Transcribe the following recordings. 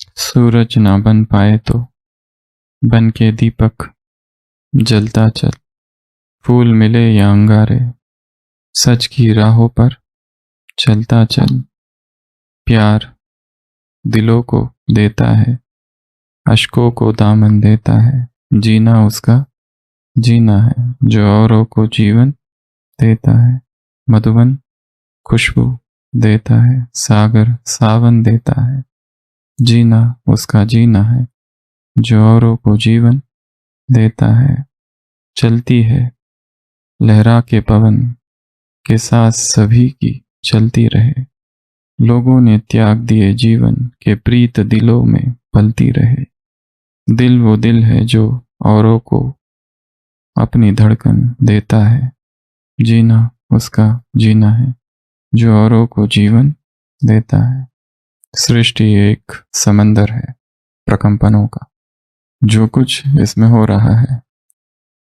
सूरज ना बन पाए तो बन के दीपक जलता चल। फूल मिले या अंगारे सच की राहों पर चलता चल। प्यार दिलों को देता है, अश्कों को दामन देता है। जीना उसका जीना है जो औरों को जीवन देता है। मधुबन खुशबू देता है, सागर सावन देता है। जीना उसका जीना है जो औरों को जीवन देता है। चलती है लहरा के पवन के साथ सभी की चलती रहे। लोगों ने त्याग दिए जीवन के प्रीत दिलों में पलती रहे। दिल वो दिल है जो औरों को अपनी धड़कन देता है। जीना उसका जीना है जो औरों को जीवन देता है। सृष्टि एक समंदर है प्रकंपनों का। जो कुछ इसमें हो रहा है,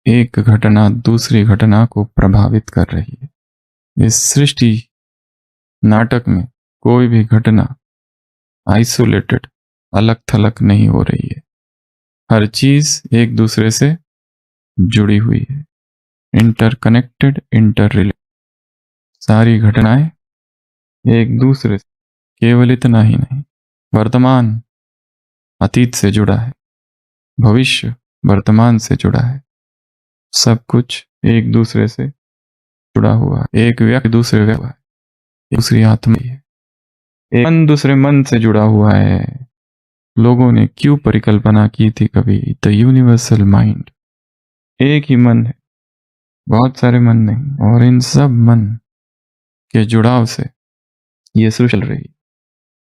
एक घटना दूसरी घटना को प्रभावित कर रही है। इस सृष्टि नाटक में कोई भी घटना आइसोलेटेड अलग थलग नहीं हो रही है। हर चीज एक दूसरे से जुड़ी हुई है, इंटरकनेक्टेड, इंटर रिलेटेड। सारी घटनाएं एक दूसरे से, केवल इतना ही नहीं, वर्तमान अतीत से जुड़ा है, भविष्य वर्तमान से जुड़ा है। सब कुछ एक दूसरे से जुड़ा हुआ है। एक व्यक्ति दूसरे व्यक्ति है, दूसरी आत्मा है, एक मन दूसरे मन से जुड़ा हुआ है। लोगों ने क्यों परिकल्पना की थी कभी, द यूनिवर्सल माइंड। एक ही मन है, बहुत सारे मन नहीं, और इन सब मन के जुड़ाव से ये सृष्टि चल रही।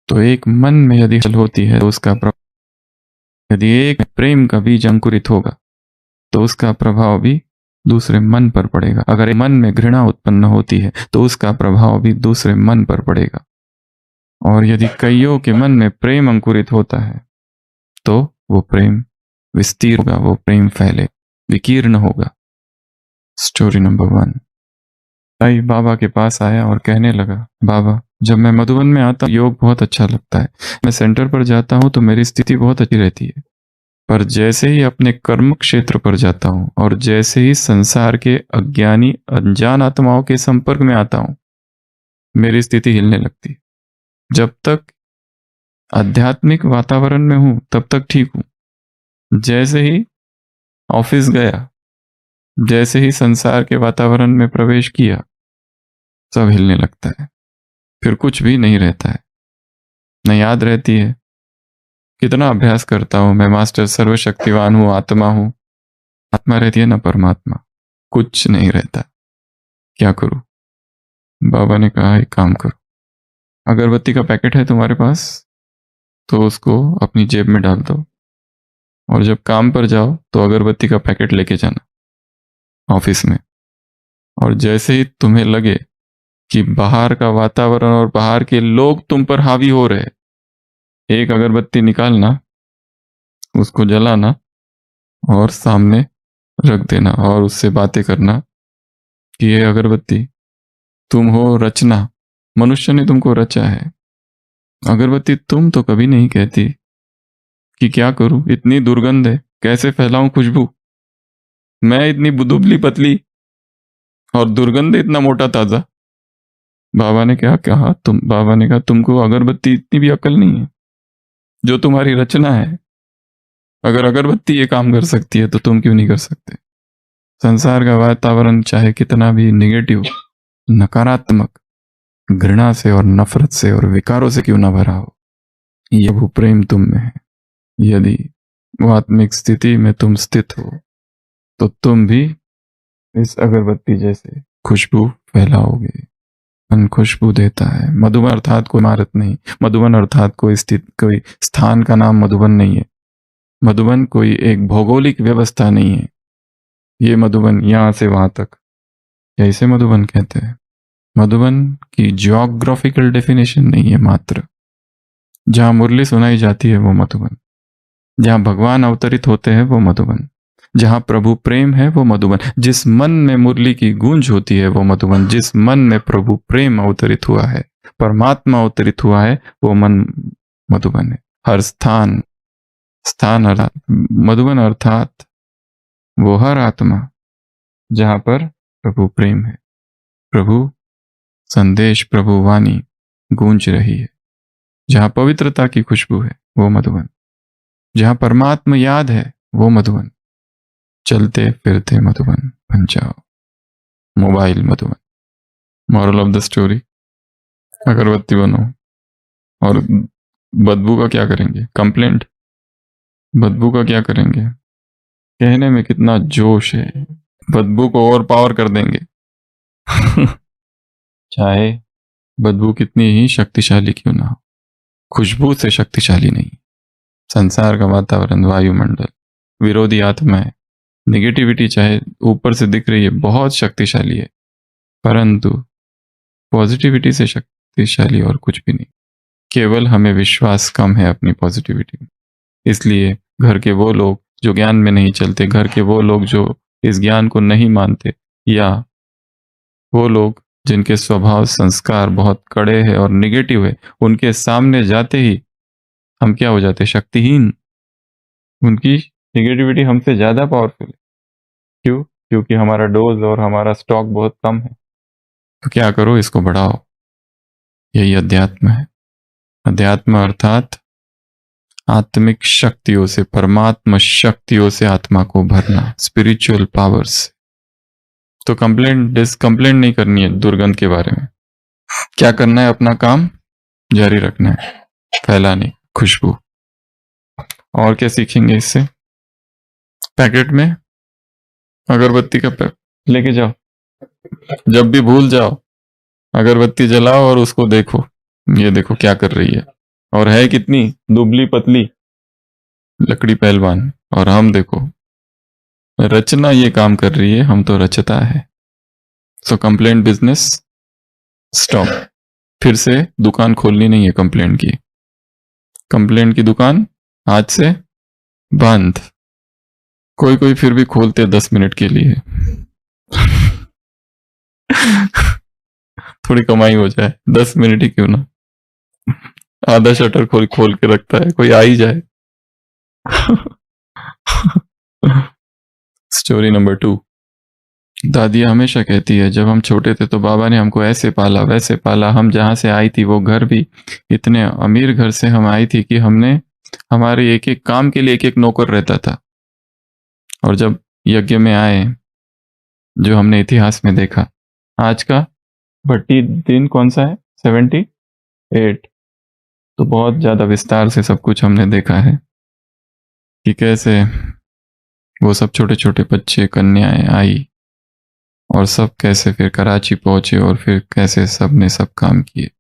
तो एक मन में यदि हल होती है तो उसका यदि एक प्रेम का बीज अंकुरित होगा तो उसका प्रभाव भी दूसरे मन पर पड़ेगा। अगर मन में घृणा उत्पन्न होती है तो उसका प्रभाव भी दूसरे मन पर पड़ेगा। और यदि कईयों के मन में प्रेम अंकुरित होता है तो वो प्रेम विस्तीर्ण होगा, वो प्रेम फैले, विकीर्ण होगा। Story number 1। साई बाबा के पास आया और कहने लगा, बाबा जब मैं मधुबन में आता हूँ योग बहुत अच्छा लगता है। मैं सेंटर पर जाता हूँ तो मेरी स्थिति बहुत अच्छी रहती है, पर जैसे ही अपने कर्म क्षेत्र पर जाता हूँ और जैसे ही संसार के अज्ञानी अनजान आत्माओं के संपर्क में आता हूँ, मेरी स्थिति हिलने लगती है। जब तक आध्यात्मिक वातावरण में हूं तब तक ठीक हूं। जैसे ही ऑफिस गया, जैसे ही संसार के वातावरण में प्रवेश किया, सब हिलने लगता है। फिर कुछ भी नहीं रहता है, न याद रहती है। कितना अभ्यास करता हूं मैं, मास्टर सर्वशक्तिवान हूं, आत्मा हूं, आत्मा रहती है ना परमात्मा, कुछ नहीं रहता। क्या करूं? बाबा ने कहा एक काम करो, अगरबत्ती का पैकेट है तुम्हारे पास तो उसको अपनी जेब में डाल दो, और जब काम पर जाओ तो अगरबत्ती का पैकेट लेके जाना ऑफिस में। और जैसे ही तुम्हें लगे कि बाहर का वातावरण और बाहर के लोग तुम पर हावी हो रहे, एक अगरबत्ती निकालना, उसको जलाना और सामने रख देना और उससे बातें करना कि ये अगरबत्ती तुम हो, रचना, मनुष्य ने तुमको रचा है। अगरबत्ती तुम तो कभी नहीं कहती कि क्या करूं, इतनी दुर्गंध है, कैसे फैलाऊं खुशबू, मैं इतनी दुबली पतली और दुर्गंध इतना मोटा ताजा। बाबा ने क्या कहा, बाबा ने कहा तुमको अगरबत्ती इतनी भी अकल नहीं है, जो तुम्हारी रचना है। अगर अगरबत्ती ये काम कर सकती है तो तुम क्यों नहीं कर सकते? संसार का वातावरण चाहे कितना भी निगेटिव, नकारात्मक, घृणा से और नफरत से और विकारों से क्यों ना भरा हो, ये वो प्रेम तुम में है। यदि वो आत्मिक स्थिति में तुम स्थित हो तो तुम भी इस अगरबत्ती जैसे खुशबू फैलाओगे। मन खुशबू देता है। मधुबन अर्थात कोई इमारत नहीं, मधुबन अर्थात कोई स्थान का नाम मधुबन नहीं है। मधुबन कोई एक भौगोलिक व्यवस्था नहीं है। ये मधुबन यहां से वहां तक, ऐसे मधुबन कहते हैं। मधुबन की जियोग्राफिकल डेफिनेशन नहीं है मात्र। जहां मुरली सुनाई जाती है वो मधुबन, जहां भगवान अवतरित होते हैं वो मधुबन, जहां प्रभु प्रेम है वो मधुबन, जिस मन में मुरली की गूंज होती है वो मधुबन, जिस मन में प्रभु प्रेम अवतरित हुआ है, परमात्मा अवतरित हुआ है, वो मन मधुबन है। हर स्थान, स्थान अर्थात मधुबन अर्थात वो हर आत्मा जहां पर प्रभु प्रेम है, प्रभु संदेश, प्रभु वाणी गूंज रही है, जहां पवित्रता की खुशबू है वो मधुबन, जहां परमात्मा याद है वो मधुबन। चलते फिरते मधुबन बन जाओ, mobile Madhuban. Moral of the story, अगरबत्ती बनो। और बदबू का क्या करेंगे? कंप्लेंट। बदबू का क्या करेंगे? कहने में कितना जोश है, बदबू को और पावर कर देंगे। चाहे बदबू कितनी ही शक्तिशाली क्यों ना हो, खुशबू से शक्तिशाली नहीं। संसार का वातावरण, वायुमंडल, विरोधी आत्माएं, निगेटिविटी चाहे ऊपर से दिख रही है बहुत शक्तिशाली है, परंतु पॉजिटिविटी से शक्तिशाली और कुछ भी नहीं। केवल हमें विश्वास कम है अपनी पॉजिटिविटी में। इसलिए घर के वो लोग जो ज्ञान में नहीं चलते, घर के वो लोग जो इस ज्ञान को नहीं मानते, या वो लोग जिनके स्वभाव संस्कार बहुत कड़े हैं और निगेटिव है, उनके सामने जाते ही हम क्या हो जाते? शक्तिहीन। उनकी निगेटिविटी हमसे ज्यादा पावरफुल है। क्यों? क्योंकि हमारा डोज और हमारा स्टॉक बहुत कम है। तो क्या करो, इसको बढ़ाओ। यही अध्यात्म है। अध्यात्म अर्थात आत्मिक शक्तियों से, परमात्मा शक्तियों से आत्मा को भरना, स्पिरिचुअल पावर्स। तो कंप्लेंट नहीं करनी है दुर्गंध के बारे में। क्या करना है? अपना काम जारी रखना है, फैलाने खुशबू। और क्या सीखेंगे इससे? पैकेट में अगरबत्ती का पैक लेके जाओ, जब भी भूल जाओ अगरबत्ती जलाओ और उसको देखो, ये देखो क्या कर रही है, और है कितनी दुबली पतली, लकड़ी पहलवान। और हम देखो, रचना ये काम कर रही है, हम तो रचता है। सो कंप्लेंट बिजनेस स्टॉप। फिर से दुकान खोलनी नहीं है कंप्लेंट की। कंप्लेंट की दुकान आज से बंद। कोई कोई फिर भी खोलते 10 मिनट के लिए। थोड़ी कमाई हो जाए, 10 मिनट ही क्यों ना। आधा शटर खोल खोल के रखता है, कोई आ ही जाए। Story number 2। दादी हमेशा कहती है, जब हम छोटे थे तो बाबा ने हमको ऐसे पाला वैसे पाला। हम जहां से आई थी वो घर भी इतने अमीर घर से हम आई थी कि हमने हमारे एक एक काम के लिए एक एक नौकर रहता था। और जब यज्ञ में आए, जो हमने इतिहास में देखा, आज का भट्टी दिन कौन सा है? 78। तो बहुत ज्यादा विस्तार से सब कुछ हमने देखा है कि कैसे वो सब छोटे छोटे बच्चे, कन्याएं आई, और सब कैसे फिर कराची पहुंचे, और फिर कैसे सब ने सब काम किए।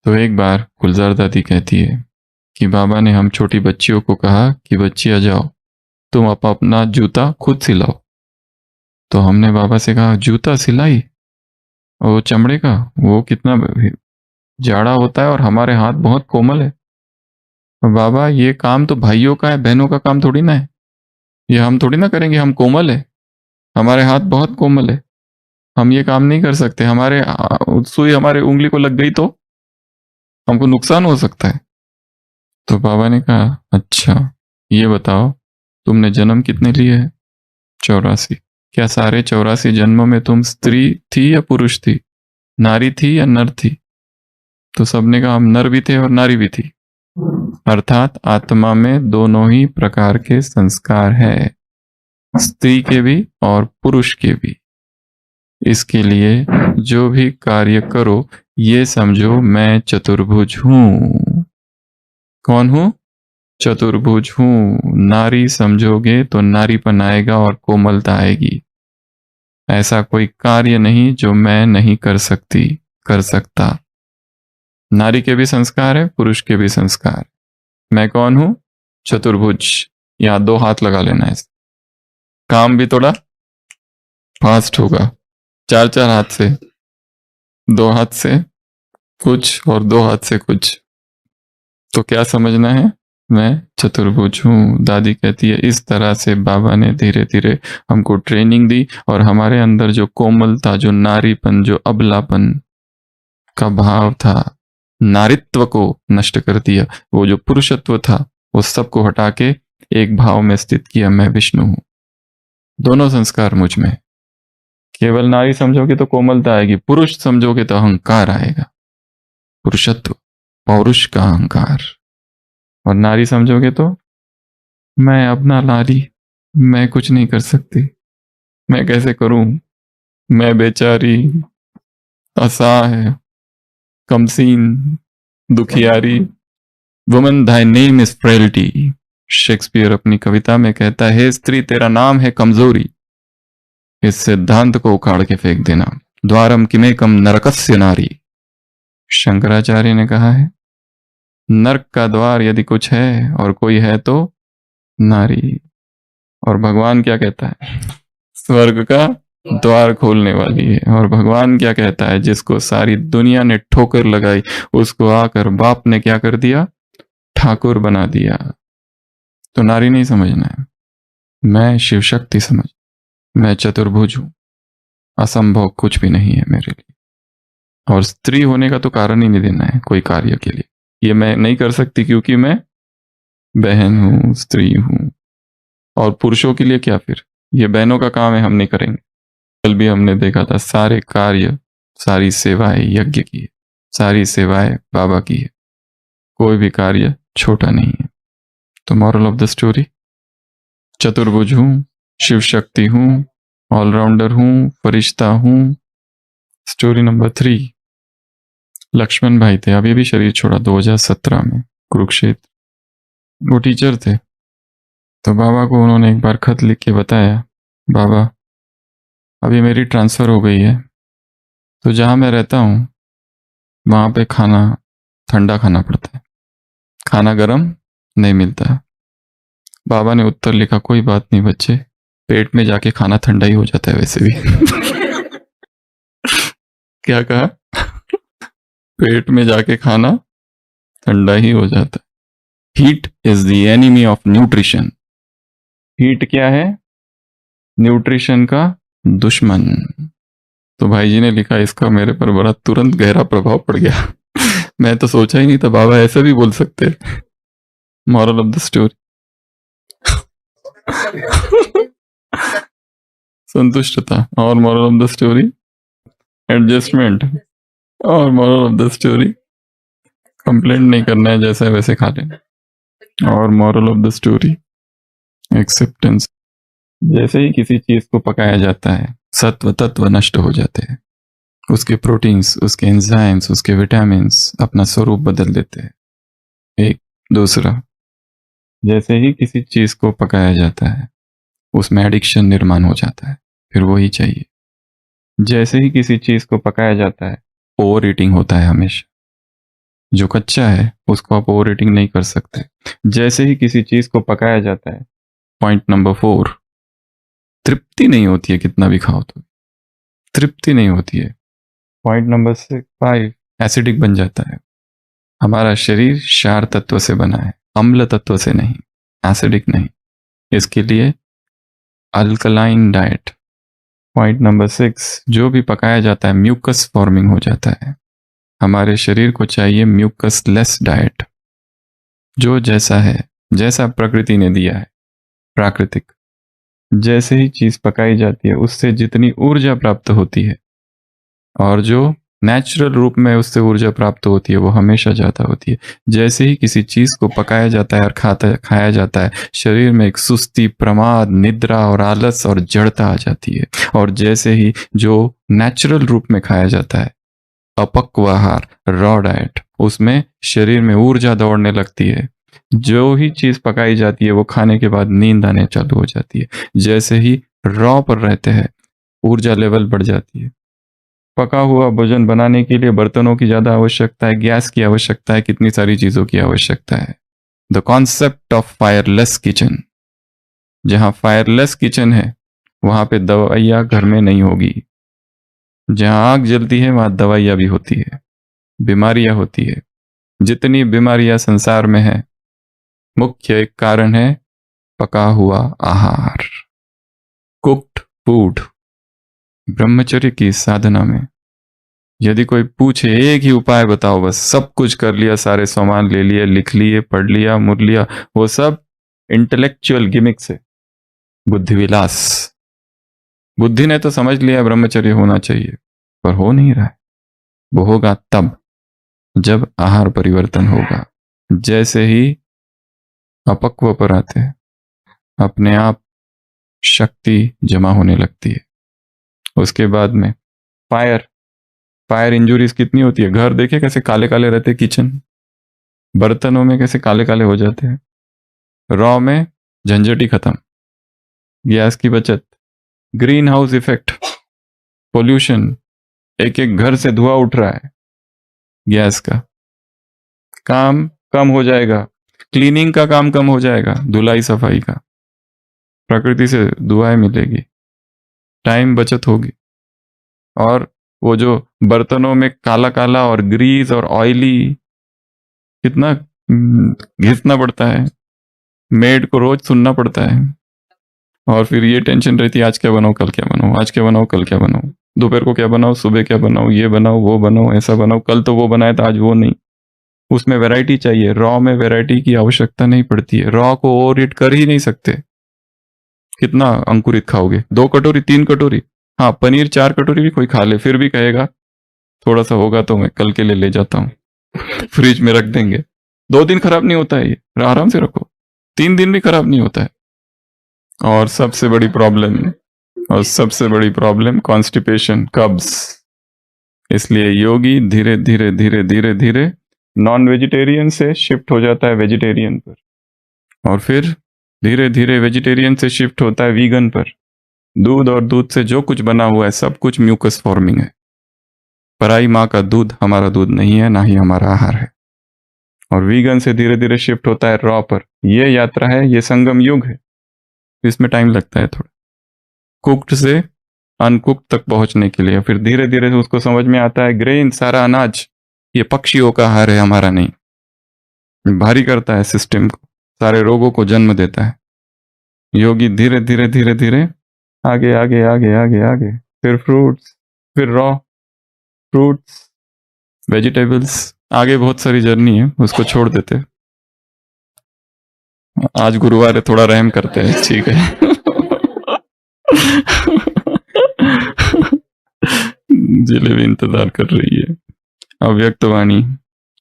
तो एक बार गुलजार दादी कहती है कि बाबा ने हम छोटी बच्चियों को कहा कि बच्चियां जाओ, तुम अपना जूता खुद सिलाओ। तो हमने बाबा से कहा, जूता सिलाई? और वो चमड़े का, वो कितना जाड़ा होता है और हमारे हाथ बहुत कोमल है। बाबा ये काम तो भाइयों का है, बहनों का काम थोड़ी ना है, ये हम थोड़ी ना करेंगे, हम कोमल है, हमारे हाथ बहुत कोमल है, हम ये काम नहीं कर सकते। हमारे सुई हमारे उंगली को लग गई तो हमको नुकसान हो सकता है। तो बाबा ने कहा, अच्छा ये बताओ, तुमने जन्म कितने लिए है? 84। क्या सारे 84 जन्मों में तुम स्त्री थी या पुरुष थी, नारी थी या नर थी? तो सबने कहा, हम नर भी थे और नारी भी थी। अर्थात आत्मा में दोनों ही प्रकार के संस्कार है, स्त्री के भी और पुरुष के भी। इसके लिए जो भी कार्य करो, ये समझो मैं चतुर्भुज हूं। कौन हूं? चतुर्भुज हूं। नारी समझोगे तो नारीपन आएगा और कोमलता आएगी। ऐसा कोई कार्य नहीं जो मैं नहीं कर सकता। नारी के भी संस्कार है, पुरुष के भी संस्कार। मैं कौन हूं? चतुर्भुज। यहां 2 हाथ लगा लेना है, काम भी थोड़ा फास्ट होगा। 4 हाथ से, 2 हाथ से कुछ और 2 हाथ से कुछ। तो क्या समझना है? मैं चतुर्भुज हूं। दादी कहती है, इस तरह से बाबा ने धीरे धीरे हमको ट्रेनिंग दी, और हमारे अंदर जो कोमलता, जो नारीपन, जो अबलापन का भाव था, नारित्व को नष्ट कर दिया। वो जो पुरुषत्व था वो सबको हटा के एक भाव में स्थित किया, मैं विष्णु हूं। दोनों संस्कार मुझ में। केवल नारी समझोगे तो कोमलता आएगी, पुरुष समझोगे तो अहंकार आएगा, पुरुषत्व, पौरुष का अहंकार। और नारी समझोगे तो मैं अपना नारी, मैं कुछ नहीं कर सकती, मैं कैसे करूं, मैं बेचारी, असहाय, कमसीन, दुखियारी। Woman thy name is frailty. Shakespeare अपनी कविता में कहता है, हे स्त्री तेरा नाम है कमजोरी। इस सिद्धांत को उखाड़ के फेंक देना। द्वारम किमेकम नरकस्य नारी। शंकराचार्य ने कहा है, नरक का द्वार यदि कुछ है और कोई है तो नारी। और भगवान क्या कहता है, स्वर्ग का द्वार खोलने वाली है। और भगवान क्या कहता है, जिसको सारी दुनिया ने ठोकर लगाई उसको आकर बाप ने क्या कर दिया, ठाकुर बना दिया। तो नारी नहीं समझना है, मैं शिव शक्ति समझ, मैं चतुर्भुज हूं, असंभव कुछ भी नहीं है मेरे लिए। और स्त्री होने का तो कारण ही नहीं देना है कोई कार्य के लिए, ये मैं नहीं कर सकती क्योंकि मैं बहन हूं, स्त्री हूं। और पुरुषों के लिए क्या, फिर ये बहनों का काम है, हम नहीं करेंगे। कल भी हमने देखा था, सारे कार्य, सारी सेवाएं यज्ञ की है, सारी सेवाएं बाबा की है, कोई भी कार्य छोटा नहीं है। तो मॉरल ऑफ द स्टोरी, चतुर्भुज हूं, शिव शक्ति हूं, ऑलराउंडर हूं, फरिश्ता हूं। स्टोरी नंबर 3, लक्ष्मण भाई थे, अभी भी शरीर छोड़ा 2017 में कुरुक्षेत्र। वो टीचर थे, तो बाबा को उन्होंने एक बार खत लिख के बताया, बाबा अभी मेरी ट्रांसफ़र हो गई है, तो जहाँ मैं रहता हूँ वहाँ पे खाना ठंडा खाना पड़ता है, खाना गर्म नहीं मिलता। बाबा ने उत्तर लिखा, कोई बात नहीं बच्चे, पेट में जाके खाना ठंडा ही हो जाता है वैसे भी। क्या कहा, पेट में जाके खाना ठंडा ही हो जाता है। Heat is the enemy of nutrition. Heat क्या है, न्यूट्रिशन का दुश्मन। तो भाई जी ने लिखा, इसका मेरे पर बड़ा तुरंत गहरा प्रभाव पड़ गया। मैं तो सोचा ही नहीं था बाबा ऐसे भी बोल सकते। मॉरल ऑफ द स्टोरी, संतुष्टता। और moral of the story, adjustment. और moral of the story, complaint नहीं करना है, जैसा है वैसे खा लेना। और moral of the story, acceptance. जैसे ही किसी चीज को पकाया जाता है सत्व तत्व नष्ट हो जाते हैं, उसके प्रोटीन्स, उसके एंजाइम्स, उसके विटामिन्स अपना स्वरूप बदल देते हैं। एक दूसरा, जैसे ही किसी चीज को पकाया जाता है उसमें एडिक्शन निर्माण हो जाता है, फिर वही चाहिए। जैसे ही किसी चीज को पकाया जाता है ओवर ईटिंग होता है हमेशा। जो कच्चा है उसको आप ओवर ईटिंग नहीं कर सकते। जैसे ही किसी चीज को पकाया जाता है, पॉइंट नंबर 4, तृप्ति नहीं होती है, कितना भी खाओ तो तृप्ति नहीं होती है। पॉइंट नंबर 5, एसिडिक बन जाता है। हमारा शरीर क्षार तत्व से बना है, अम्ल तत्व से नहीं, एसिडिक नहीं। इसके लिए अल्कलाइन डाइट। पॉइंट नंबर 6, जो भी पकाया जाता है म्यूकस फॉर्मिंग हो जाता है। हमारे शरीर को चाहिए म्यूकस लेस डाइट, जो जैसा है, जैसा प्रकृति ने दिया है, प्राकृतिक। जैसे ही चीज पकाई जाती है उससे जितनी ऊर्जा प्राप्त होती है और जो नेचुरल रूप में उससे ऊर्जा प्राप्त होती है वो हमेशा ज्यादा होती है। जैसे ही किसी चीज को पकाया जाता है और खाया जाता है, शरीर में एक सुस्ती, प्रमाद, निद्रा और आलस और जड़ता आ जाती है। और जैसे ही जो नेचुरल रूप में खाया जाता है, अपक्व आहार, रॉ डाइट, उसमें शरीर में ऊर्जा दौड़ने लगती है। जो ही चीज पकाई जाती है वो खाने के बाद नींद आने चालू हो जाती है। जैसे ही रॉ पर रहते हैं ऊर्जा लेवल बढ़ जाती है। पका हुआ भोजन बनाने के लिए बर्तनों की ज्यादा आवश्यकता है, गैस की आवश्यकता है, कितनी सारी चीजों की आवश्यकता है। The concept of fireless kitchen. जहां फायरलेस किचन है वहां पे दवाइयां घर में नहीं होगी। जहां आग जलती है वहां दवाइयां भी होती है, बीमारियां होती है। जितनी बीमारियां संसार में है, मुख्य एक कारण है पका हुआ आहार, कुक्ड फूड। ब्रह्मचर्य की साधना में यदि कोई पूछे एक ही उपाय बताओ, बस सब कुछ कर लिया, सारे सामान ले लिए, लिख लिए, पढ़ लिया, मुर लिया, वो सब इंटेलेक्चुअल गिमिक्स है, बुद्धि विलास। बुद्धि ने तो समझ लिया ब्रह्मचर्य होना चाहिए, पर हो नहीं रहा है। वो होगा तब जब आहार परिवर्तन होगा। जैसे ही अपक्व पर आते हैं, अपने आप शक्ति जमा होने लगती है। उसके बाद में फायर फायर इंजुरीज कितनी होती है। घर देखे कैसे काले काले रहते, किचन बर्तनों में कैसे काले काले हो जाते हैं। रॉ में झंझट ही खत्म, गैस की बचत, ग्रीन हाउस इफेक्ट, पोल्यूशन, एक एक घर से धुआं उठ रहा है गैस का, काम कम हो जाएगा, क्लीनिंग का काम कम हो जाएगा, धुलाई सफाई का, प्रकृति से दुआएं मिलेगी, टाइम बचत होगी। और वो जो बर्तनों में काला काला और ग्रीस और ऑयली, कितना घिसना पड़ता है, मेड को रोज सुनना पड़ता है, और फिर ये टेंशन रहती है आज क्या बनाओ, कल क्या बनाओ, आज क्या बनाओ, कल क्या बनाओ, दोपहर को क्या बनाओ, सुबह क्या बनाओ, ये बनाओ, वो बनाओ, ऐसा बनाओ, कल तो वो बनाया था आज वो नहीं। उसमें वैरायटी चाहिए, रॉ में वैरायटी की आवश्यकता नहीं पड़ती है, रॉ को ओवर ईट कर ही नहीं सकते। कितना अंकुरित खाओगे, 2 कटोरी 3 कटोरी, हाँ पनीर 4 कटोरी भी कोई खा ले, फिर भी कहेगा थोड़ा सा होगा तो मैं कल के लिए ले जाता हूँ। फ्रिज में रख देंगे, 2 दिन खराब नहीं होता है, ये आराम से रखो, 3 दिन भी खराब नहीं होता है। और सबसे बड़ी प्रॉब्लम कॉन्स्टिपेशन, कब्ज। इसलिए योगी धीरे धीरे धीरे धीरे धीरे नॉन वेजिटेरियन से शिफ्ट हो जाता है वेजिटेरियन पर, और फिर धीरे धीरे वेजिटेरियन से शिफ्ट होता है वीगन पर। दूध और दूध से जो कुछ बना हुआ है सब कुछ म्यूकस फॉर्मिंग है। पराई माँ का दूध हमारा दूध नहीं है, ना ही हमारा आहार है। और वीगन से धीरे धीरे शिफ्ट होता है रॉ पर। यह यात्रा है, ये संगम युग है, इसमें टाइम लगता है थोड़ा, कुक्ड से अनकुक्ड तक पहुंचने के लिए। फिर धीरे धीरे उसको समझ में आता है ग्रेन, सारा अनाज ये पक्षियों का आहार है, हमारा नहीं। भारी करता है सिस्टम को, सारे रोगों को जन्म देता है। योगी धीरे धीरे धीरे धीरे आगे आगे आगे आगे आगे, फिर फ्रूट्स, फिर रॉ फ्रूट्स, वेजिटेबल्स, आगे बहुत सारी जर्नी है, उसको छोड़ देते। आज गुरुवार है, थोड़ा रहम करते हैं, ठीक है। जिलेबी इंतजार कर रही है। अव्यक्त वाणी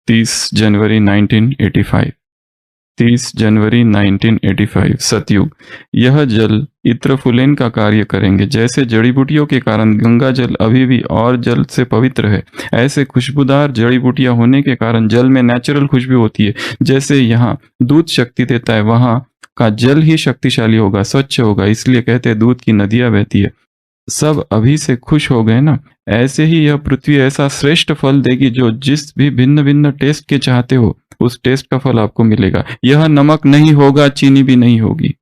30 जनवरी 1985। 30 जनवरी 1985। सतयुग। यह जल इत्रफुलेन का कार्य करेंगे। जैसे जड़ी बूटियों के कारण गंगा जल अभी भी और जल से पवित्र है, ऐसे खुशबूदार जड़ी बूटियां होने के कारण जल में नेचुरल खुशबू होती है। जैसे यहाँ दूध शक्ति देता है, वहां का जल ही शक्तिशाली होगा, स्वच्छ होगा, इसलिए कहते हैं दूध की नदियां बहती है। सब अभी से खुश हो गए ना। ऐसे ही यह पृथ्वी ऐसा श्रेष्ठ फल देगी जो जिस भी भिन्न भिन्न टेस्ट के चाहते हो उस टेस्ट का फल आपको मिलेगा। यह नमक नहीं होगा, चीनी भी नहीं होगी।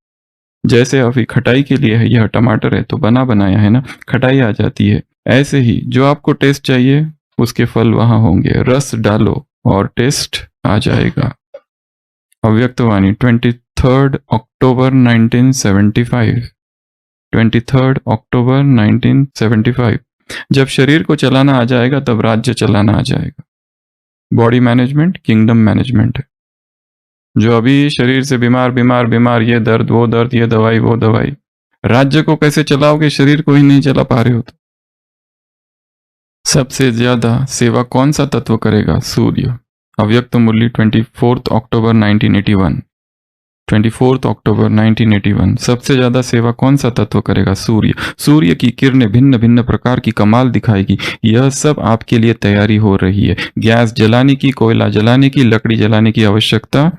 जैसे अभी खटाई के लिए है, यह टमाटर है तो बना बनाया है ना, खटाई आ जाती है। ऐसे ही जो आपको टेस्ट चाहिए उसके फल वहां होंगे। रस डालो और टेस्ट आ जाएगा। अव्यक्तवाणी 23 अक्टूबर 1975। 23 अक्टूबर 1975। जब शरीर को चलाना आ जाएगा तब राज्य चलाना आ जाएगा। बॉडी मैनेजमेंट किंगडम मैनेजमेंट है। जो अभी शरीर से बीमार बीमार बीमार, ये दर्द वो दर्द, ये दवाई वो दवाई, राज्य को कैसे चलाओगे, शरीर को ही नहीं चला पा रहे हो तो। सबसे ज्यादा सेवा कौन सा तत्व करेगा? सूर्य। अव्यक्त मुरली 24 अक्टूबर 1981। 24 अक्टूबर 1981। सबसे ज्यादा सेवा कौन सा तत्व करेगा? सूर्य। सूर्य की किरणें भिन्न भिन्न प्रकार की कमाल दिखाएगी। यह सब आपके लिए तैयारी हो रही है। गैस जलाने की, कोयला जलाने की, लकड़ी जलाने की आवश्यकता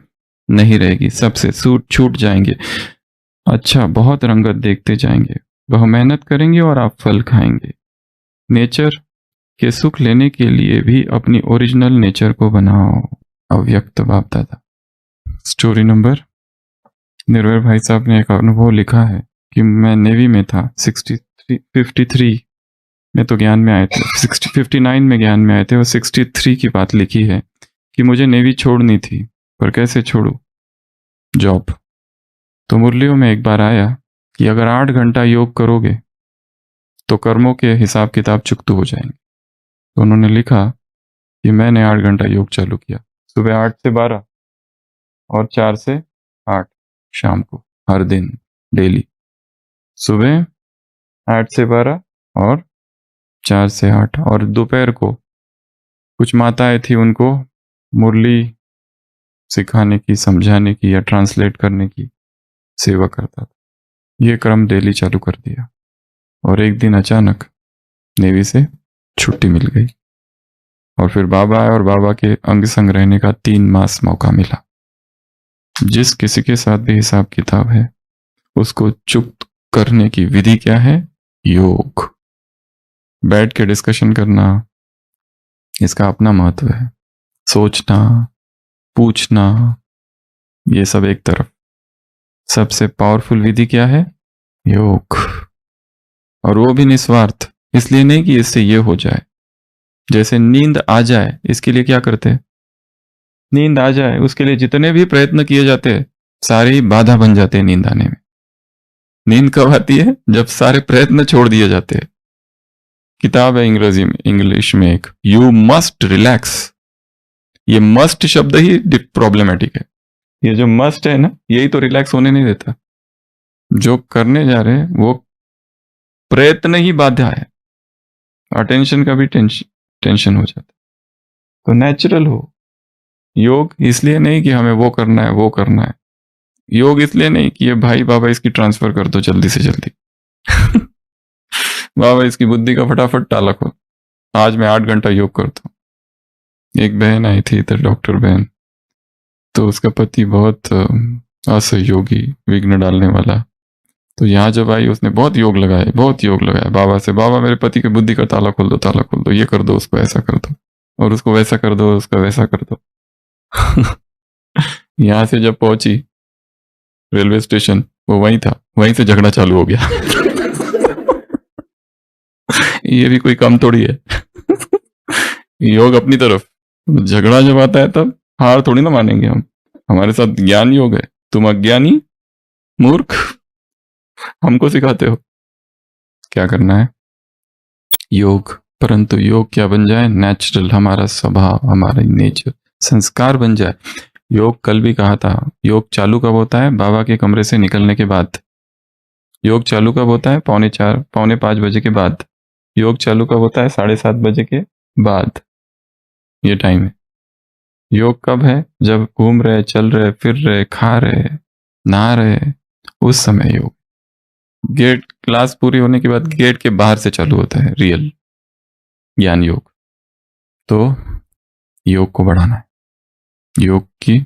नहीं रहेगी। सबसे छूट जाएंगे। अच्छा, बहुत रंगत देखते जाएंगे। वह मेहनत करेंगे और आप फल खाएंगे। नेचर के सुख लेने के लिए भी अपनी ओरिजिनल नेचर को बनाओ। अव्यक्त बाप दादा। Story number. निर्भय भाई साहब ने एक अनुभव लिखा है कि मैं नेवी में था 53 में, तो ज्ञान में आए थे 59 में ज्ञान में आए थे, और 63 की बात लिखी है कि मुझे नेवी छोड़नी थी, पर कैसे छोड़ू? जॉब। तो मुरलियों में एक बार आया कि अगर 8 घंटा योग करोगे तो कर्मों के हिसाब किताब चुकता हो जाएंगे। तो उन्होंने लिखा कि मैंने 8 घंटा योग चालू किया, सुबह 8 से 12 और 4 से 8 शाम को, हर दिन, डेली। सुबह 8 से 12 और 4 से 8, और दोपहर को कुछ माताएं थी, उनको मुरली सिखाने की, समझाने की या ट्रांसलेट करने की सेवा करता था। ये क्रम डेली चालू कर दिया, और एक दिन अचानक नेवी से छुट्टी मिल गई, और फिर बाबा आए और बाबा के अंग संग रहने का 3 मास मौका मिला। जिस किसी के साथ भी हिसाब किताब है, उसको चुप करने की विधि क्या है? योग। बैठ के डिस्कशन करना, इसका अपना महत्व है। सोचना, पूछना, ये सब एक तरफ। सबसे पावरफुल विधि क्या है? योग। और वो भी निस्वार्थ, इसलिए नहीं कि इससे ये हो जाए। जैसे नींद आ जाए, इसके लिए क्या करते हैं? नींद आ जाए, उसके लिए जितने भी प्रयत्न किए जाते हैं, सारे ही बाधा बन जाते हैं नींद आने में। नींद कब आती है? जब सारे प्रयत्न छोड़ दिए जाते हैं। किताब है अंग्रेजी में, इंग्लिश में एक, यू मस्ट रिलैक्स। ये मस्ट शब्द ही प्रॉब्लमेटिक है। ये जो मस्ट है ना, यही तो रिलैक्स होने नहीं देता। जो करने जा रहे हैं वो प्रयत्न ही बाधा है। अटेंशन का भी टेंशन हो जाता है। तो नेचुरल हो। योग इसलिए नहीं कि हमें वो करना है, वो करना है। योग इसलिए नहीं कि ये भाई बाबा इसकी ट्रांसफर कर दो जल्दी से जल्दी। बाबा इसकी बुद्धि का फटाफट टाला खोल, आज मैं 8 घंटा योग करता हूँ। एक बहन आई थी इधर, डॉक्टर बहन, तो उसका पति बहुत असहयोगी, विघ्न डालने वाला। तो यहाँ जब आई, उसने बहुत योग लगाए, बहुत योग लगाया बाबा से, बाबा मेरे पति की बुद्धि का ताला खोल दो, ताला खोल दो, ये कर दो, उसको ऐसा कर दो, और उसको वैसा कर दो, उसका वैसा कर दो। यहाँ से जब पहुंची रेलवे स्टेशन, वो वहीं था, वहीं से झगड़ा चालू हो गया। ये भी कोई कम थोड़ी है। योग अपनी तरफ, झगड़ा जब आता है तब हार थोड़ी ना मानेंगे हम। हमारे साथ ज्ञान योग है, तुम अज्ञानी मूर्ख, हमको सिखाते हो क्या करना है। योग, परंतु योग क्या बन जाए? नेचुरल, हमारा स्वभाव, हमारा नेचर, संस्कार बन जाए। योग कल भी कहा था, योग चालू कब होता है? बाबा के कमरे से निकलने के बाद। योग चालू कब होता है? 4:45, 4:45 के बाद। योग चालू कब होता है? 7:30 के बाद। ये टाइम है। योग कब है? जब घूम रहे, चल रहे, फिर रहे, खा रहे, नहा रहे, उस समय योग। गेट, क्लास पूरी होने के बाद गेट के बाहर से चालू होता है रियल ज्ञान योग। तो योग को बढ़ाना है, योग की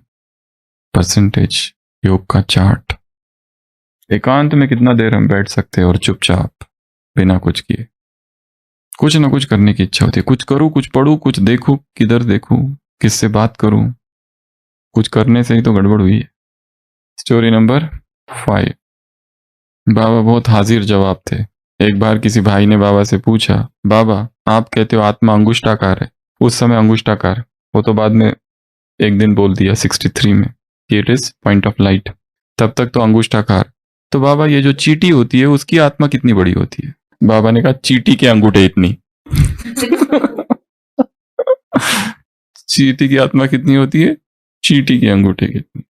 परसेंटेज, योग का चार्ट। एकांत में कितना देर हम बैठ सकते हैं और चुपचाप बिना कुछ किए, कुछ ना कुछ करने की इच्छा होती है। कुछ करूं, कुछ पढ़ूं, कुछ देखूं, किधर देखूं, किससे बात करूं। कुछ करने से ही तो गड़बड़ हुई है। Story number 5। बाबा बहुत हाजिर जवाब थे। एक बार किसी भाई ने बाबा से पूछा, बाबा आप कहते हो आत्मा अंगुष्ठाकार है, उस समय अंगुष्ठाकार, वो तो बाद में एक दिन बोल दिया 63 में कि it is point of light, तब तक तो अंगुष्ठाकार। तो बाबा ये जो चीटी होती है उसकी आत्मा कितनी बड़ी होती है? बाबा ने कहा चीटी के अंगूठे इतनी। चीटी की आत्मा कितनी होती है? चीटी के अंगूठे कितनी।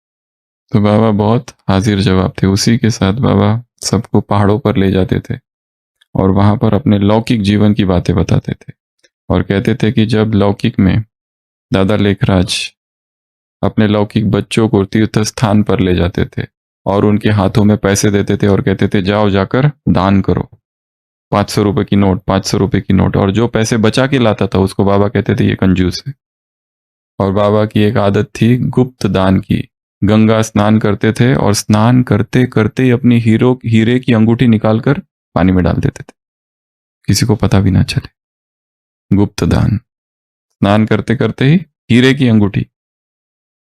तो बाबा बहुत हाजिर जवाब थे। उसी के साथ बाबा सबको पहाड़ों पर ले जाते थे और वहां पर अपने लौकिक जीवन की बातें बताते थे, और कहते थे कि जब लौकिक में दादा लेखराज अपने लौकिक बच्चों को तीर्थ स्थान पर ले जाते थे और उनके हाथों में पैसे देते थे और कहते थे जाओ जाकर दान करो, 500 रुपए की नोट, 500 रुपए की नोट। और जो पैसे बचा के लाता था उसको बाबा कहते थे ये कंजूस है। और बाबा की एक आदत थी गुप्त दान की। गंगा स्नान करते थे और स्नान करते करते ही अपनी हीरे की अंगूठी निकालकर पानी में डाल देते थे, किसी को पता भी ना चले। गुप्त दान, स्नान करते करते ही हीरे की अंगूठी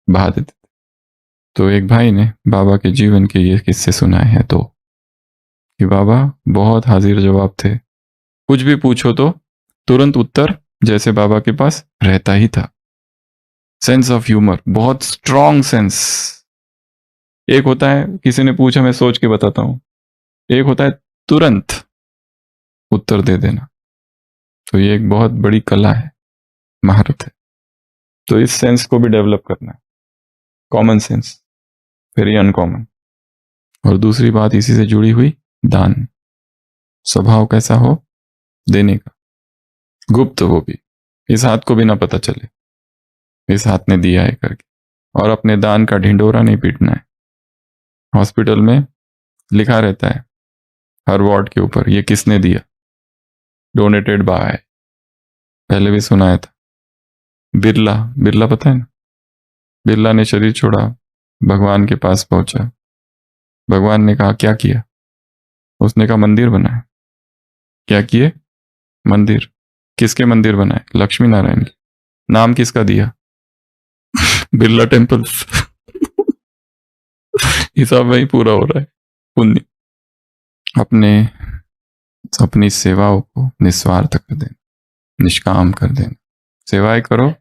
बहा देते थे। तो एक भाई ने बाबा के जीवन के ये किस्से सुनाए हैं, तो कि बाबा बहुत हाजिर जवाब थे, कुछ भी पूछो तो तुरंत उत्तर जैसे बाबा के पास रहता ही था। सेंस ऑफ ह्यूमर, बहुत स्ट्रॉन्ग सेंस। एक होता है किसी ने पूछा मैं सोच के बताता हूं, एक होता है तुरंत उत्तर दे देना। तो ये एक बहुत बड़ी कला है, महारत है। तो इस सेंस को भी डेवलप करना है, कॉमन सेंस, वेरी अनकॉमन। और दूसरी बात इसी से जुड़ी हुई, दान। स्वभाव कैसा हो देने का, गुप्त वो भी, इस हाथ को भी ना पता चले इस हाथ ने दिया है करके। और अपने दान का ढिंडोरा नहीं पीटना है। हॉस्पिटल में लिखा रहता है हर वार्ड के ऊपर, ये किसने दिया, डोनेटेड बाय। पहले भी सुनाया था, बिरला, बिरला पता है ना, बिरला ने शरीर छोड़ा, भगवान के पास पहुंचा। भगवान ने कहा क्या किया, उसने कहा मंदिर बनाया। क्या किए, मंदिर। किसके मंदिर बनाए, लक्ष्मी नारायण के। नाम किसका दिया, बिरला टेम्पल्स। हिसाब वही पूरा हो रहा है। पुण्य अपने अपनी सेवाओं को निस्वार्थ कर देना, निष्काम कर देना। सेवाएं करो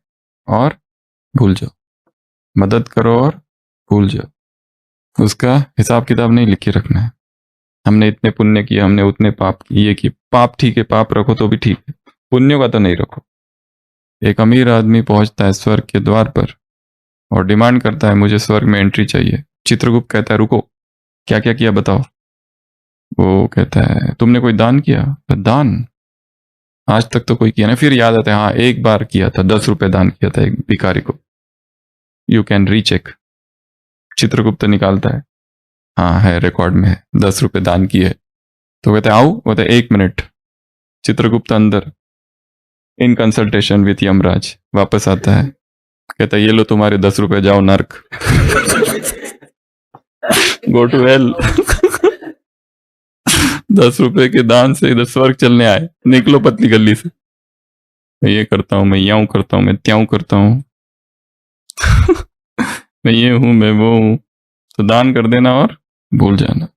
और भूल जाओ, मदद करो और भूल जाओ। उसका हिसाब किताब नहीं लिख के रखना है, हमने इतने पुण्य किए, हमने उतने पाप किए, ये किए। पाप ठीक है, पाप रखो तो भी ठीक है, पुण्यों का तो नहीं रखो। एक अमीर आदमी पहुंचता है स्वर्ग के द्वार पर और डिमांड करता है मुझे स्वर्ग में एंट्री चाहिए। चित्रगुप्त कहता है रुको, क्या क्या किया बताओ। वो कहता है तुमने कोई दान किया, दान आज तक तो कोई किया नहीं। फिर याद आता है हाँ एक बार किया था, 10 रुपए दान किया था एक भिखारी को। You can recheck. चित्रगुप्त निकालता है, हाँ है, रिकॉर्ड में है, 10 रुपए दान किए। तो कहते आओ, कहते 1 मिनट। चित्रगुप्त अंदर इन कंसल्टेशन विथ यमराज वापस आता है, कहता है ये लो तुम्हारे 10 रुपए, जाओ नर्क। Go to hell. 10 रुपए के दान से इधर स्वर्ग चलने आए, निकलो पतली गली से। मैं ये करता हूं, मैं याऊं करता हूं, मैं त्यों करता हूं। मैं ये हूं, मैं वो हूं। तो दान कर देना और भूल जाना,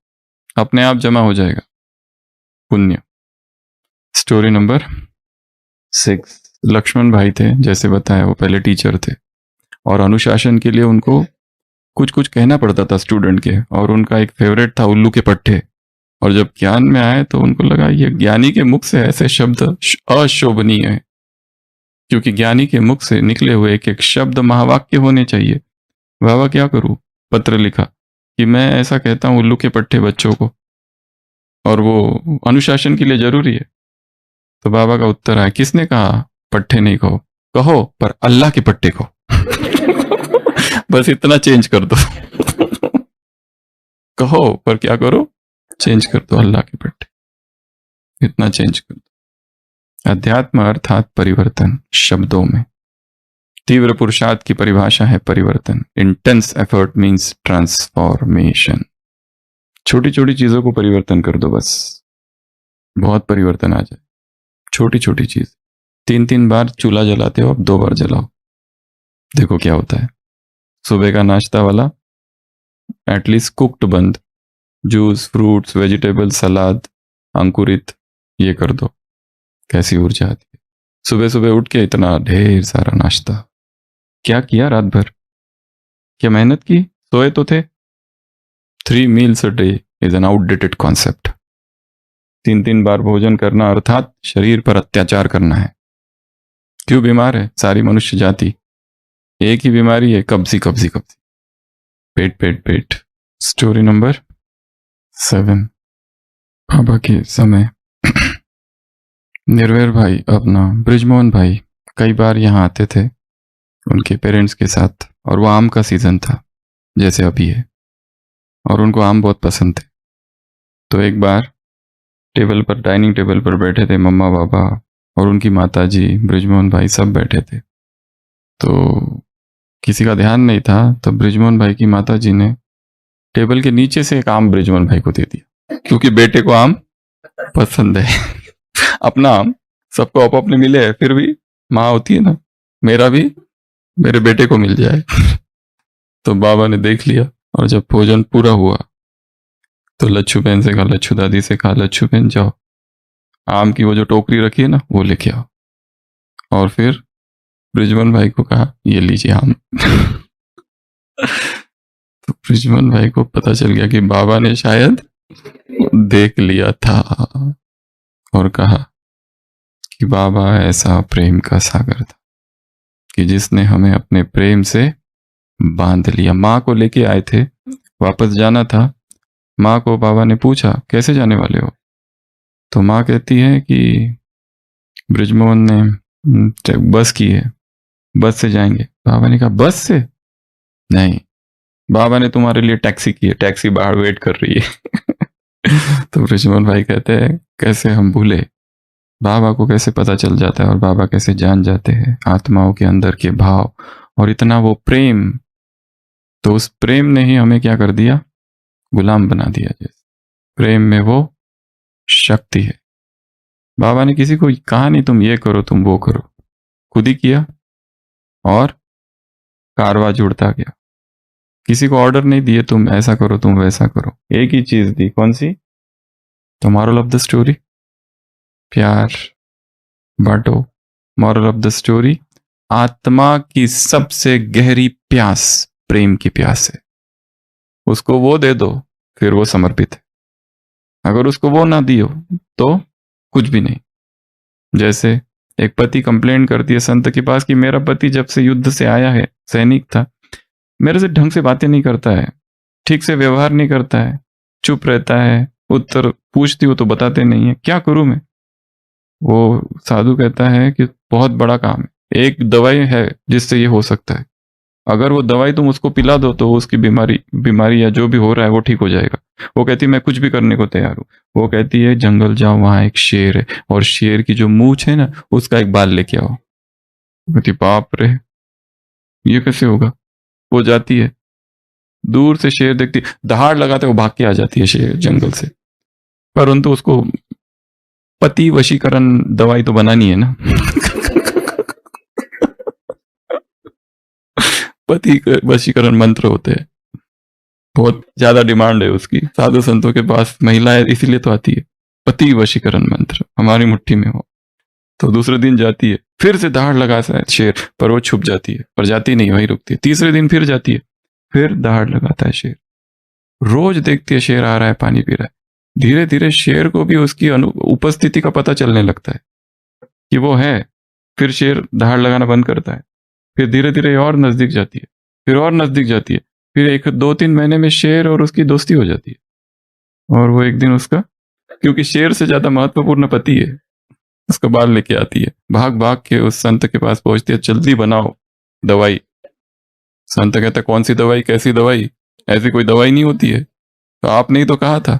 अपने आप जमा हो जाएगा पुण्य। Story number 6। लक्ष्मण भाई थे, जैसे बताया वो पहले टीचर थे और अनुशासन के लिए उनको कुछ कुछ कहना पड़ता था स्टूडेंट के। और उनका एक फेवरेट था उल्लू के पट्टे। और जब ज्ञान में आए तो उनको लगा ये ज्ञानी के मुख से ऐसे शब्द अशोभनीय है, क्योंकि ज्ञानी के मुख से निकले हुए एक एक शब्द महावाक्य होने चाहिए। बाबा क्या करूं, पत्र लिखा कि मैं ऐसा कहता हूं उल्लू के पट्टे बच्चों को, और वो अनुशासन के लिए जरूरी है। तो बाबा का उत्तर आया, किसने कहा पट्टे नहीं कहो, कहो पर अल्लाह के पट्टे को। बस इतना चेंज कर दो। कहो पर क्या करो, चेंज कर दो, अल्लाह के पट्टे, इतना चेंज कर दो। अध्यात्म अर्थात परिवर्तन। शब्दों में तीव्र पुरुषार्थ की परिभाषा है परिवर्तन। Intense effort means transformation. छोटी छोटी चीजों को परिवर्तन कर दो, बस बहुत परिवर्तन आ जाए। छोटी छोटी चीज, 3 बार चूल्हा जलाते हो, अब 2 बार जलाओ, देखो क्या होता है। सुबह का नाश्ता वाला एटलीस्ट कुक्ड बंद, जूस, फ्रूट्स, वेजिटेबल, सलाद, अंकुरित, ये कर दो, कैसी ऊर्जा आती है। सुबह सुबह उठ के इतना ढेर सारा नाश्ता, क्या किया रात भर, क्या मेहनत की, सोए तो थे। 3 meals a day is an outdated concept. 3 बार भोजन करना अर्थात शरीर पर अत्याचार करना है। क्यों बीमार है सारी मनुष्य जाति, एक ही बीमारी है, कब्जी कब्जी कब्जी, पेट पेट पेट। Story number 7। बाबा के समय निर्वैर भाई, अपना ब्रिजमोहन भाई कई बार यहाँ आते थे उनके पेरेंट्स के साथ, और वो आम का सीजन था जैसे अभी है, और उनको आम बहुत पसंद थे। तो एक बार टेबल पर, डाइनिंग टेबल पर बैठे थे मम्मा पापा और उनकी माता जी, ब्रिजमोहन भाई सब बैठे थे। तो किसी का ध्यान नहीं था, तो ब्रिजमोहन भाई की माता जी ने टेबल के नीचे से एक आम ब्रिजमोहन भाई को दे दिया, क्योंकि बेटे को आम पसंद है। अपना आम, सबको आप अपने मिले है, फिर भी माँ होती है ना, मेरा भी मेरे बेटे को मिल जाए। तो बाबा ने देख लिया, और जब भोजन पूरा हुआ तो लच्छू बहन से कहा, लच्छू दादी से कहा, लच्छू बहन जाओ आम की वो जो टोकरी रखी है ना वो लेके आओ। और फिर ब्रिजमोहन भाई को कहा ये लीजिए आम। तो ब्रिजमोहन भाई को पता चल गया कि बाबा ने शायद देख लिया था, और कहा कि बाबा ऐसा प्रेम का सागर था कि जिसने हमें अपने प्रेम से बांध लिया। माँ को लेके आए थे, वापस जाना था। माँ को बाबा ने पूछा कैसे जाने वाले हो, तो माँ कहती है कि ब्रिजमोहन ने बस की है, बस से जाएंगे। बाबा ने कहा बस से नहीं, बाबा ने तुम्हारे लिए टैक्सी की है, टैक्सी बाहर वेट कर रही है। तो ब्रिजमोहन भाई कहते हैं कैसे हम भूले, बाबा को कैसे पता चल जाता है और बाबा कैसे जान जाते हैं आत्माओं के अंदर के भाव और इतना वो प्रेम। तो उस प्रेम ने ही हमें क्या कर दिया, गुलाम बना दिया। जैसे प्रेम में वो शक्ति है। बाबा ने किसी को कहा नहीं तुम ये करो तुम वो करो, खुद ही किया और कारवा जुड़ता गया। किसी को ऑर्डर नहीं दिए तुम ऐसा करो तुम वैसा करो, एक ही चीज दी, कौन सी, तो मॉरल ऑफ द स्टोरी, प्यार बांटो। मॉरल ऑफ द स्टोरी, आत्मा की सबसे गहरी प्यास प्रेम की प्यास है, उसको वो दे दो फिर वो समर्पित है। अगर उसको वो ना दियो तो कुछ भी नहीं। जैसे एक पति कंप्लेंट करती है संत के पास कि मेरा पति जब से युद्ध से आया है, सैनिक था, मेरे से ढंग से बातें नहीं करता है, ठीक से व्यवहार नहीं करता है, चुप रहता है, उत्तर पूछती हूँ तो बताते नहीं है, क्या करूं मैं। वो साधु कहता है कि बहुत बड़ा काम है, एक दवाई है जिससे ये हो सकता है, अगर वो दवाई तुम उसको पिला दो तो उसकी बीमारी बीमारी या जो भी हो रहा है वो ठीक हो जाएगा। वो कहती है मैं कुछ भी करने को तैयार हूँ। वो कहती है जंगल जाओ, वहां एक शेर है और शेर की जो मूंछ है ना उसका एक बाल लेके आओ। कहती बाप रे ये कैसे होगा। वो जाती है, दूर से शेर देखती, दहाड़ लगाते वो भाग के आ जाती है शेर जंगल से, परंतु उसको पति वशीकरण दवाई तो बनानी है ना। पति वशीकरण मंत्र होते हैं, बहुत ज्यादा डिमांड है उसकी साधु संतों के पास, महिलाएं इसीलिए तो आती है, पति वशीकरण मंत्र हमारी मुट्ठी में हो। तो दूसरे दिन जाती है, फिर से दहाड़ लगा सा है शेर, पर वो छुप जाती है, पर जाती नहीं वहीं रुकती है। तीसरे दिन फिर जाती है, फिर दहाड़ लगाता है शेर, रोज देखती है शेर आ रहा है पानी पी रहा है। धीरे धीरे शेर को भी उसकी उपस्थिति का पता चलने लगता है कि वो है, फिर शेर दहाड़ लगाना बंद करता है। फिर धीरे धीरे और नजदीक जाती है, फिर और नजदीक जाती है, फिर एक 2-3 महीने में शेर और उसकी दोस्ती हो जाती है। और वो एक दिन उसका, क्योंकि शेर से ज्यादा महत्वपूर्ण पति है, उसका बाल लेके आती है, भाग भाग के उस संत के पास पहुंचती है, जल्दी बनाओ दवाई। संत कहता है कौन सी दवाई, कैसी दवाई, ऐसी कोई दवाई नहीं होती है, तो आपने ही तो कहा था।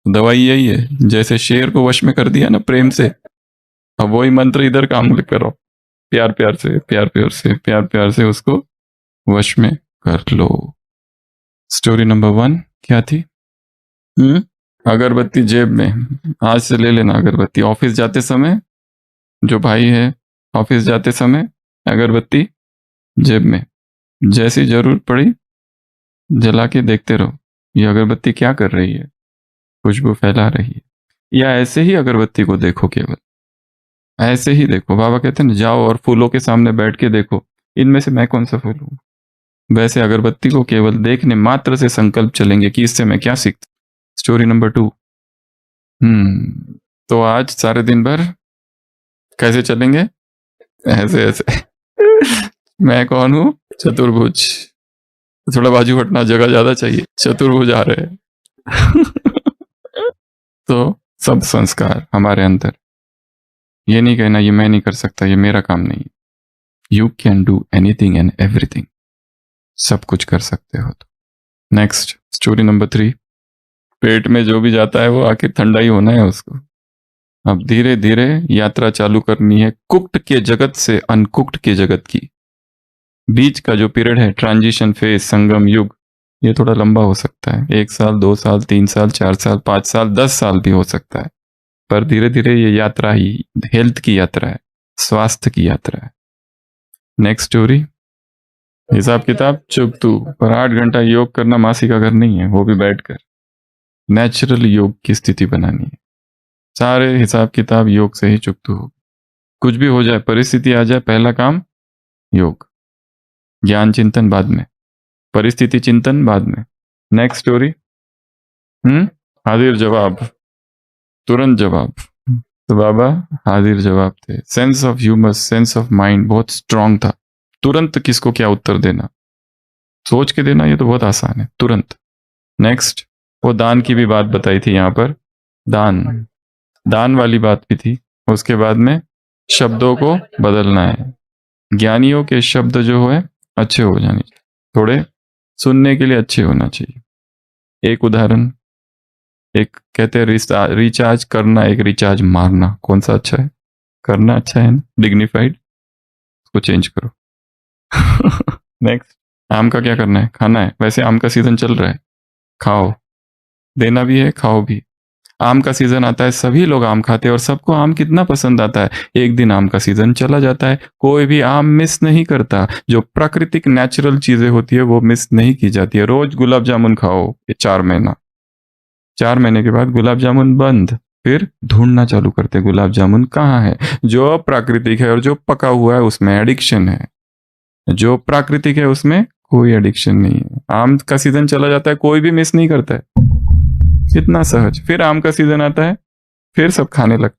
दवाई यही है, जैसे शेर को वश में कर दिया ना प्रेम से, अब वही मंत्र इधर काम करो, प्यार प्यार से प्यार प्यार से प्यार प्यार से उसको वश में कर लो। स्टोरी नंबर 1 क्या थी, अगरबत्ती जेब में, आज से ले लेना अगरबत्ती। ऑफिस जाते समय, जो भाई है ऑफिस जाते समय अगरबत्ती जेब में, जैसी जरूरत पड़ी जला के देखते रहो ये अगरबत्ती क्या कर रही है, खुशबू फैला रही है, या ऐसे ही अगरबत्ती को देखो, केवल ऐसे ही देखो। बाबा कहते हैं ना जाओ और फूलों के सामने बैठ के देखो इनमें से मैं कौन सा फूल हूं, वैसे अगरबत्ती को केवल देखने मात्र से संकल्प चलेंगे कि इससे मैं क्या सीखता। स्टोरी नंबर 2, तो आज सारे दिन भर कैसे चलेंगे, ऐसे ऐसे। मैं कौन हूं, चतुर्भुज, थोड़ा बाजू हटना, जगह ज्यादा चाहिए, चतुर्भुज आ रहे हैं। तो सब संस्कार हमारे अंदर, ये नहीं कहना ये मैं नहीं कर सकता, ये मेरा काम नहीं। You can do anything and everything, सब कुछ कर सकते हो। तो नेक्स्ट स्टोरी नंबर 3, पेट में जो भी जाता है वो आखिर ठंडा ही होना है उसको। अब धीरे धीरे यात्रा चालू करनी है कुक्ड के जगत से अनकुक्ड के जगत की। बीच का जो पीरियड है, ट्रांजिशन फेज, संगम युग, ये थोड़ा लंबा हो सकता है, 1 साल 2 साल 3 साल 4 साल 5 साल 10 साल भी हो सकता है, पर धीरे धीरे ये यात्रा ही हेल्थ की यात्रा है, स्वास्थ्य की यात्रा है। नेक्स्ट स्टोरी, हिसाब किताब चुप तू, पर 8 घंटा योग करना मासी का घर नहीं है, वो भी बैठकर नेचुरल योग की स्थिति बनानी है। सारे हिसाब किताब योग से ही चुकतू हो, कुछ भी हो जाए, परिस्थिति आ जाए, पहला काम योग, ज्ञान चिंतन बाद में, परिस्थिति चिंतन बाद में। नेक्स्ट स्टोरी, हाजिर जवाब, तुरंत जवाब, तो बाबा हाजिर जवाब थे। Sense of humour, sense of mind बहुत स्ट्रांग था। तुरंत किसको क्या उत्तर देना, सोच के देना, ये तो बहुत आसान है, तुरंत। नेक्स्ट, वो दान की भी बात बताई थी यहाँ पर, दान दान वाली बात भी थी। उसके बाद में शब्दों को बदलना है। ज्ञानियों के शब्द जो है अच्छे हो जाने चाहिए, थोड़े सुनने के लिए अच्छे होना चाहिए। एक उदाहरण, एक कहते हैं रिचार्ज करना, एक रिचार्ज मारना, कौन सा अच्छा है? करना अच्छा है ना, डिग्निफाइड, उसको चेंज करो। नेक्स्ट, आम का क्या करना है? खाना है। वैसे आम का सीजन चल रहा है, खाओ, देना भी है, खाओ भी। आम का सीजन आता है, सभी लोग आम खाते हैं और सबको आम कितना पसंद आता है। एक दिन आम का सीजन चला जाता है, कोई भी आम मिस नहीं करता। जो प्राकृतिक नेचुरल चीजें होती है वो मिस नहीं की जाती है। रोज गुलाब जामुन खाओ, ये 4 महीना, 4 महीने के बाद गुलाब जामुन बंद, फिर ढूंढना चालू करते गुलाब जामुन कहाँ है। जो प्राकृतिक है और जो पका हुआ है उसमें एडिक्शन है, जो प्राकृतिक है उसमें कोई एडिक्शन नहीं है। आम का सीजन चला जाता है, कोई भी मिस नहीं करता है, इतना सहज। फिर आम का सीजन आता है, फिर सब खाने लगते,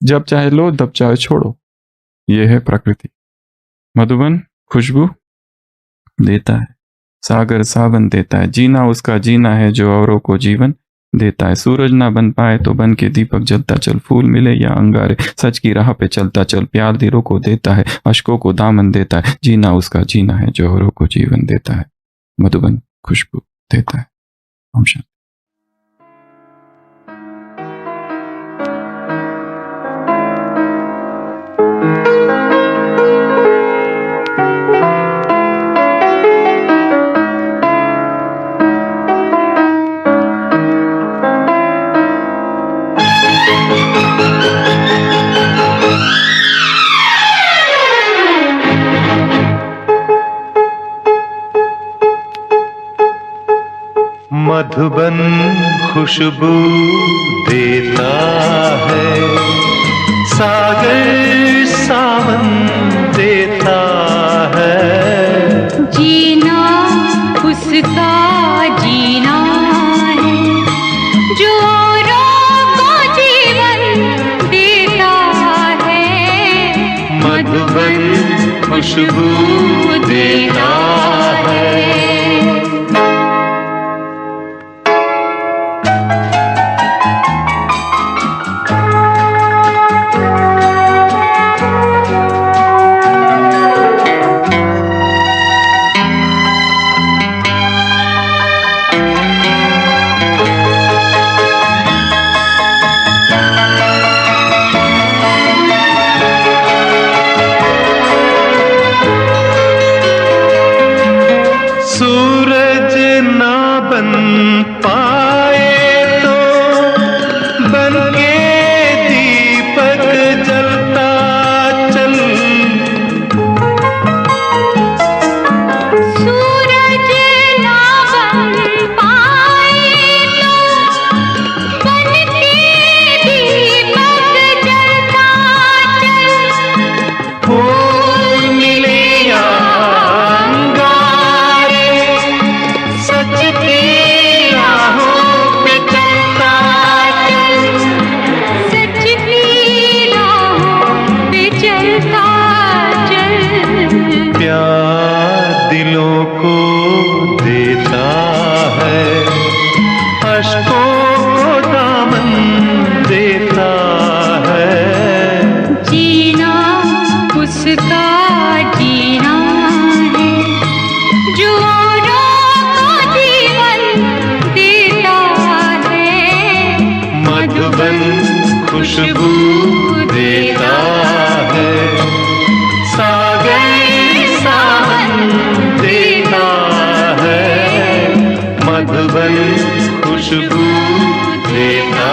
जब चाहे लो, जब चाहे छोड़ो। यह है प्रकृति। मधुबन खुशबू देता है, सागर सावन देता है, जीना उसका जीना है जो औरों को जीवन देता है। सूरज ना बन पाए तो बन के दीपक जलता चल, फूल मिले या अंगारे, सच की राह पे चलता चल। प्यार दिलों को देता है, अश्कों को दामन देता है, जीना उसका जीना है जो औरों को जीवन देता है। मधुबन खुशबू देता है। ओम शांति। मधुबन खुशबू देता है, सागर सावन देता है। जीना उसका जीना है जो औरों को जीवन देता है। मधुबन खुशबू देता है। सूरज ना बन पाए तो बन के दीपक जलता चल। सूरज ना बन पाए तो बन के दीपक जलता चल। फूल मिले या अंगारे, सच की राहों पे चलता चल। सच की राहों पे चलता चल। प्यार दिलों को देता है, अश्कों को दामन देता है। जीना उसका जीना है जो औरों को जीवन देता है। मधुबन खुशबू देता है, सागर सावन देता है। मधुबन खुशबू देता